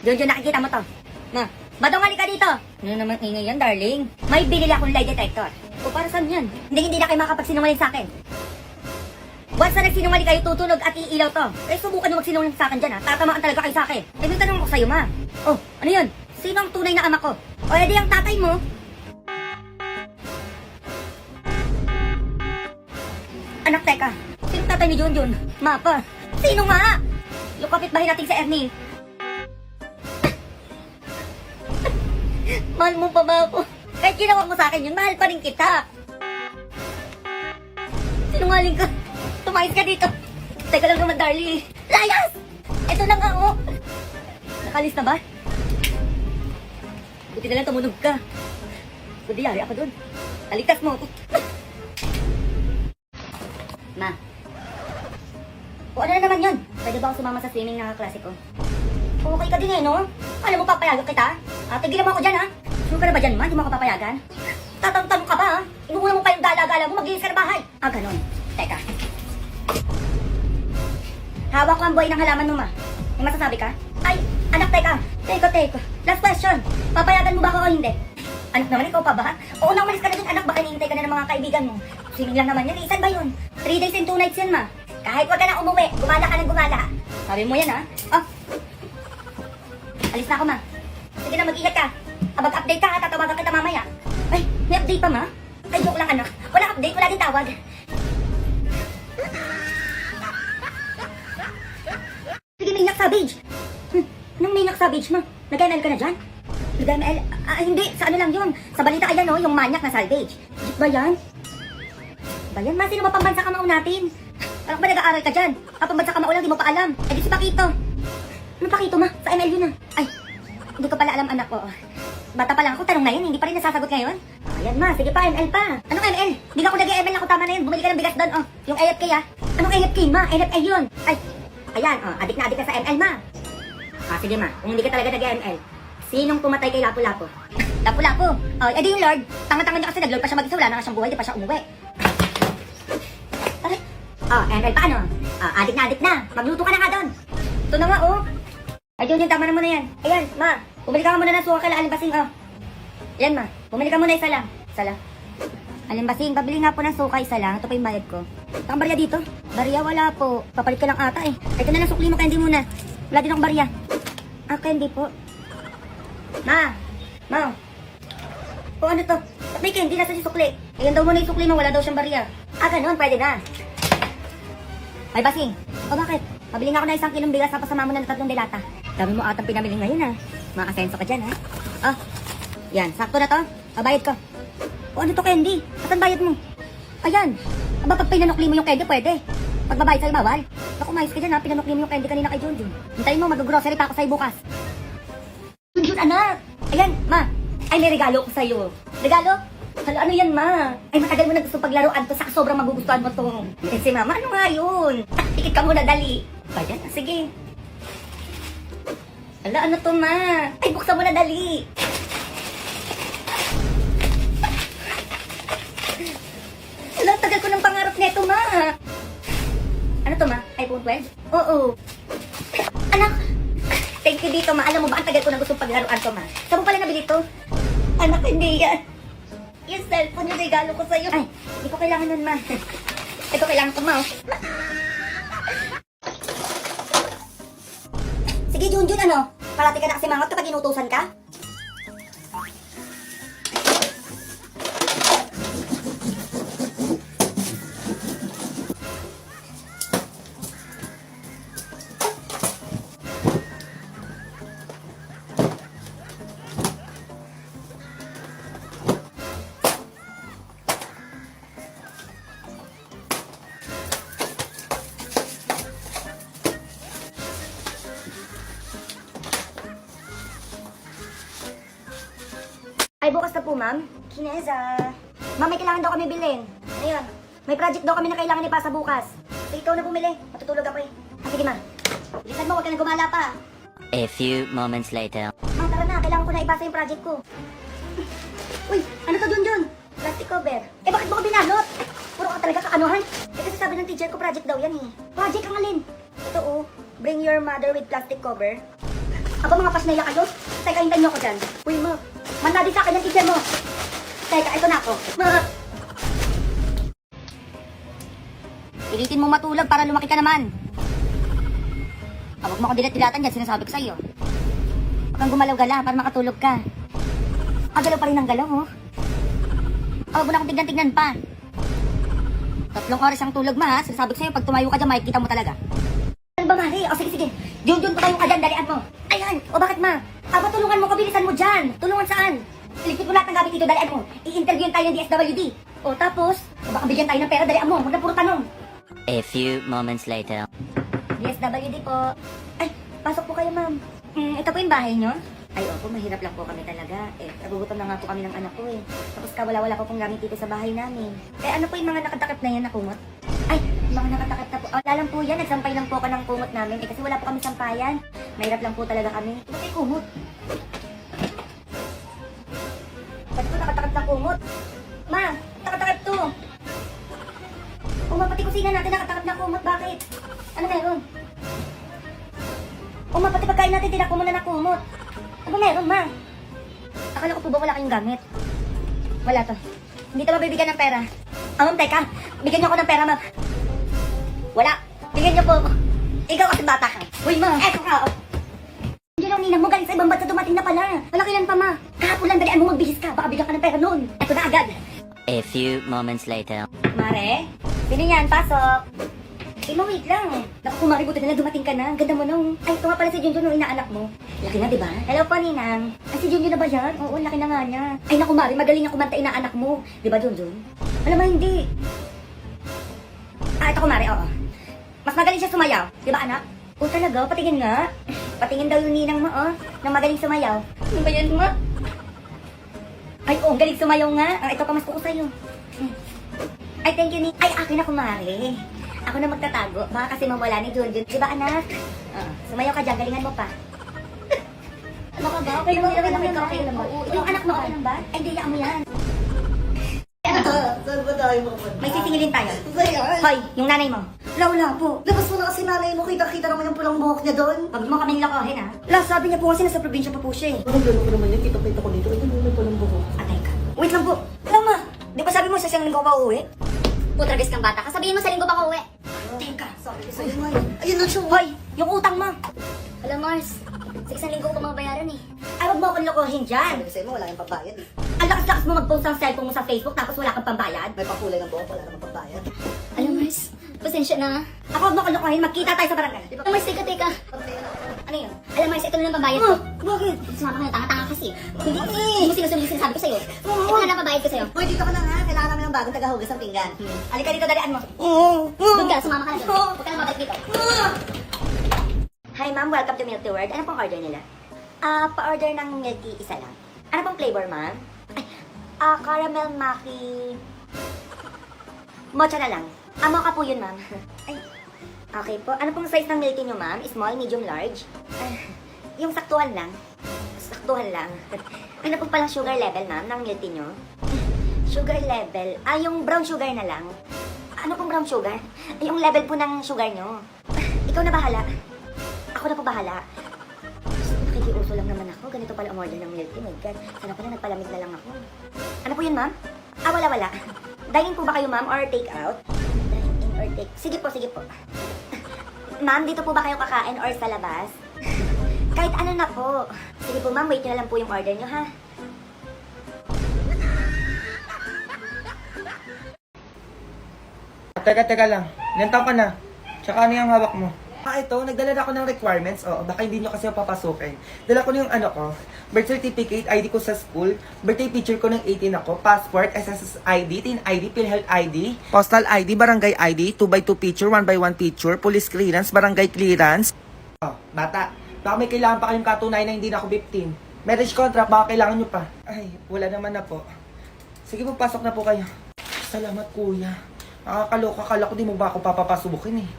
Junjun, nakikita mo to. Ma, badong ka dito. Ano naman ingay yan, darling? May binili akong lie detector. O para saan yan? Hindi na kayo makapagsinungaling sa akin. Once na nagsinungaling kayo, tutunog at iilaw to. Eh, subukan nyo magsinungaling sa akin dyan, ha? Tatamaan talaga kayo sa akin. Eh, may tanong ko sa'yo, ma. Oh, ano yun? Sino ang tunay na ama ko? O, edi ang tatay mo. Anak, teka. Sino tatay ni Junjun? Ma, pa. Sino nga? Yung kapitbahay natin sa Ernie. Mahal mo pa ba ako? Kahit ginawa mo sa akin yun, mahal pa rin kita. Sinungaling ka. Tumayos ka dito. Teka lang naman, darling. Layas! Ito na nga, oh. Nakalis na ba? Buti na lang tumunog ka. Kundi yari ako dun. Taligtas mo ako. Ma. O ano na naman yun? Pwede ba ako sumama sa swimming na klase ko? Okay ka din eh, no? Alam mo, papayagan kita? Tigilan mo ako dyan, ha? Sure ka na ba dyan, ma? Di mo ako papayagan? Tatanong ka ba, ha? Inuuna mo pa yung gala-gala mo, mag-iis ka na bahay. Ganon. Teka. Hawak ko ang buhay ng halaman mo, ma. May masasabi ka? Ay, anak, teka. Teko. Last question. Papayagan mo ba ako o hindi? Anak naman, ikaw pa ba? Oo na, umalis ka na dun, anak. Baka hinihintay ka na ng mga kaibigan mo. Swimming lang naman yan. Isan ba yun? 3 days and 2 nights yan, ma. Kahit wag ka na umuwi, gumala ka ng gumala. Sabi mo yan, ha? Oh. Alis na ako, ma. Sige na, mag-ingat ka. Mag-update ka, ha? Tatawagan kita mamaya. Ay, may update pa, ma? Ay, joke lang, anak. Wala update, wala din tawag. Sige, Maniac Savage. Anong Maniac Savage, ma? Nag-ML ka na dyan? Nag-ML? Hindi. Sa ano lang yun? Sa balita, ayan, no? Yung Maniac na Salvage. Legit ba yan? Ba yan, ma? Sino ba pambansa kamao natin? Alam ko ba nag-aaral ka dyan? Pambansa kamao lang, di mo pa alam. Eh, di si Pakito. Ano Pakito, ma? Sa ML yun, Ay, hindi ko pala alam, anak ko. Bata pa lang ako, tanong na yun, hindi pa rin nasasagot ngayon. Ayan, ma, sige pa, ML pa. Anong ML? Hindi ka ako nag-ML ako, tama na yun. Bumili ka ng bigas doon, Yung AFK, ha? Anong AFK, ma? NFL yun. Ay, ayan, adik na adik ka sa ML, ma. Sige, ma, kung hindi ka talaga nag-ML, sinong pumatay kay Lapu-Lapu? Lapu-Lapu? Edi yung Lord, tanga-tanga niya kasi nag-Lord pa siya mag-isa, wala na nga siyang buhay, di pa siya umuwi. ML pa ano? Adik na, magluto ka na nga doon. Ito na nga, Ay, Junjun, tama na muna yan. Ayan, ma, bumili ka muna ng suka kay Alimbasing, Yan, ma, bumili ka muna isa lang. Alimbasing, pabili nga po ng suka, isa lang. Ito pa yung bayad ko. Saan barya dito? Barya, wala po. Papalit ka lang ata eh. Ito na lang sukli mo, candy muna. Wala din akong barya. Candy po. Ma. Ano to? Ba't may candy nasa si sukli? Ayan daw muna yung sukli mo, wala daw siyang barya. Ganun, pwede na. Ay, Basing. Bakit? Pabili nga ako na 1 kilong bigas, tapos sama mo na ng 3 delata. Dami mo atang pinamili ngayon, Makasenso ka dyan, Yan, sakto na to. Bayad ko. Ano to, candy? Asan bayad mo? Ayan. Pag pinanukli mo yung candy, pwede. Pag babayad sa'yo, bawal. Naku, mayos ka dyan, Pinanukli mo yung candy kanina kay Junjun. Hintayin mo, mag-grocery pa ako sa'yo bukas. Junjun, anak! Ayan, ma. Ay, may regalo ko sa'yo. Regalo? Hala, ano yan, ma? Ay, matagal mo na gusto paglaruan to, saka sobrang magugustuhan mo to. Si mama, ano nga yun? Tikit ka muna, dali. Ayan, sige. Hala, ano to, ma? Ay, buksan mo na, dali. Hala, tagal ko ng pangarap neto, ma. Ano to, ma? iPhone 12? Oo. Anak, thank you dito, ma. Alam mo ba, ang tagal ko na gusto paglaruan to, ma. Saan mo pala nabili to? Anak, hindi yan. Yung cellphone yung regalo ko sa'yo. Ay, hindi ko kailangan nun, ma. Ito kailangan ko, ma. Sige, Junjun, ano? Parati ka na kasi mangot kapag inutusan ka? Ay, bukas na po, ma'am. Kineza. Ma'am, may kailangan daw kami bilhin. Ayun. May project daw kami na kailangan ipasa bukas. So, ikaw na bumili. Matutulog ako eh. Sige, ma'am. Bilisan mo, huwag ka na gumala pa. A few moments later. Ma'am, tara na. Kailangan ko na ipasa yung project ko. Uy, ano to, Junjun? Plastic cover. Eh, bakit mo ko binalot? Puro ka talaga kaanuhan. Eh, kasi sabi ng teacher ko, project daw yan eh. Project ang alin? Ito, Bring your mother with plastic cover. Aba mga pasnaya kayo. Teka, hintayin niyo ako dyan. Uy, ma. Manadi sa akin yung teacher mo. Teka, ito na ako. Ma. Pilitin mo matulog para lumaki ka naman. Huwag mo ako dilat-dilatan yan, sinasabi ko sa'yo. Huwag kang gumalaw-gala para makatulog ka. Galaw pa rin ang galaw, oh. Huwag mo na akong tignan-tignan pa. 3 oras ang tulog, ma, ha? Sinasabi ko sa'yo, pag tumayo ka dyan, makikita mo talaga. Ano ba, Mari? O, sige. Diyon, tumayo ka dyan, dalian mo. Ayan, o bakit, ma? Aba, tulungan mo ko, bilisan mo dyan. Tulungan saan? Iligpit mo lahat ng gamit dito, dalian mo. I-interviewin tayo ng DSWD. O, tapos, baka bigyan tayo ng pera, dalian mo. Huwag na puro tanong. A few moments later. DSWD po. Ay, pasok po kayo, ma'am. Ito po yung bahay nyo? Ay, opo, mahirap lang po kami talaga. Nagugutom na nga po kami ng anak ko, Tapos wala ko pong gamit dito sa bahay namin. Ano po yung mga nakatakip na yan na kumot? Ay, mga nakatakip na po. Wala lang po yan, nagsampay lang po ka ng kumot namin. Kasi wala po kami sampayan. Mahirap lang po talaga kami. Ito po yung kumot. Ba't po nakatakip ng kumot? Ma, nakatakip to. Pati kusina natin nakatakip ng kumot. Bakit? Ano meron? Pati pagkain natin tinako mo na ng kumot. Ano meron, ma? Akala ko po ba wala kayong gamit? Wala to. Hindi to mabibigyan ng pera. Ma'am, teka. Bigyan niyo ako ng pera, ma'am. Wala. Bigyan niyo po ako. Ikaw kasi bata ka. Uy, ma. Eto ka. Hindi lang ninang mo. Galing sa ibang bansa dumating na pala. Malaki lang pa, ma. Kahapon lang dalian mo magbihis ka. Baka bigyan ka ng pera noon. Eto na agad. A few moments later. Mare? Sino yan? Pasok. Wait lang. Naku, kumari, buti na lang dumating ka na. Ang ganda mo nung... Ay, ito nga pala si Junjun, yung inaanak mo. Laki na, di ba? Hello po, Ninang. Ay, si Junjun na ba yan? Oo, laki na nga niya. Ay, naku, Mari, magaling ang kumanta inaanak mo. Di ba, Junjun? Alam mo, hindi. Ito ko, Mari, oo. Mas magaling siya sumayaw. Di ba, anak? Oo, talaga. Patingin nga. Patingin daw yung Ninang mo, na magaling sumayaw. Ano ba yan, ma? Ay, oo, galing sumayaw nga. Ito, kamas ko sa'yo. Ay, thank you, Ninang. Ay, akin ako, Mari. Ako na magtatago. Baka kasi mawala ni Junjun. Di ba, anak? Sumayaw ka dyan. Galingan mo pa. Ano ka ba? Okay lang ba? Okay lang ba? Yung anak mo, okay lang ba? Ay, hindi, yaan mo yan. Ano to? Saan ba tayo mapunta? May sisingilin tayo. Ayan. Hoy, yung nanay mo. Wala po. Labas mo na kasi nanay mo. Kita-kita naman yung pulang buhok niya doon. Huwag mo kaming lokohin, ha? La, sabi niya po kasi nasa probinsya pa po siya, Anong gano'n ko naman yun? Kita-kita ko dito. Ito naman pulang buhok. Atay ka. Wait lang po. Alam ma, di ba sabi mo sa siyang linggo pa uuwi? Putragis kang bata ka. Sabihin mo sa linggo pa ka uwi. Teka. Sabi ko sa'yo nga yun. Ayun na siya. Hoy, yung utang mo. Alam, Mars, sa isang linggo ko pa mabayaran eh. Ay, huwag mo akong lokohin dyan. Sabi ko sa'yo mo, wala yung pambayad eh. Ang lakas-lakas mo mag-post ng cellphone mo sa Facebook tapos wala kang pambayad. May pakulay ng buhok, wala namang pambayad. Alam, Mars, pasensya na. Ako, huwag mo akong lokohin. Magkita tayo sa barangay. Alam, Mars, teka. Ano yun? Alam, Mars, ito na lang pambayad ko. Bakit? Sumama ka na, tanga-tanga kasi. Hindi mo sinusunod yung sinasabi ko sa'yo. Ito na lang pambayad ko sa'yo. Hoy, dito ka na nga. Kailangan namin ng bagong tagahugas ng pinggan. Halika dito, dalian mo. Doon ka, sumama ka na doon. Huwag ka na mabalik dito. Hi ma'am, welcome to Milk Tea World. Ano pong order nila? Pa-order ng milk tea isa lang. Ano pong flavor, ma'am? Ay, caramel maki... Mocha na lang. Mocha po yun, ma'am. Ay, okay po. Ano pong size ng milk tea nyo, ma'am? Small, medium, large? Yung saktuhan lang. Saktuhan lang. Ano po palang sugar level, ma'am, ng milk tea nyo? Sugar level? Yung brown sugar na lang. Ano pong brown sugar? Yung level po ng sugar nyo. Ikaw na bahala. Ako na po bahala. Nakikiuso lang naman ako. Ganito pala umorder ng milk tea. My God. Sana pala nagpalamig na lang ako. Ano po yun, ma'am? Wala. Dine-in po ba kayo, ma'am? Or take out? Dine-in or take... Sige po. Ma'am, dito po ba kayo kakain or sa labas? Kahit ano na po. Sige po, ma'am. Wait nyo na lang po yung order nyo, ha? Teka lang. Ilan taon ka na? Tsaka ano yung hawak mo? Ito, nagdala na ako ng requirements. Baka hindi nyo kasi papasukin. Dala ko na yung birth certificate, ID ko sa school, birthday picture ko ng 18 ako, passport, SSS ID, TIN ID, PhilHealth ID, postal ID, barangay ID, 2x2 picture, 1x1 picture, police clearance, barangay clearance. Bata, baka may kailangan pa kayong katunayan na hindi na ako 15. Marriage contract, baka kailangan nyo pa. Ay, wala naman na po. Sige po, pasok na po kayo. Salamat, kuya. Nakakaloka, kala ko di mo ba ako papapasukin eh.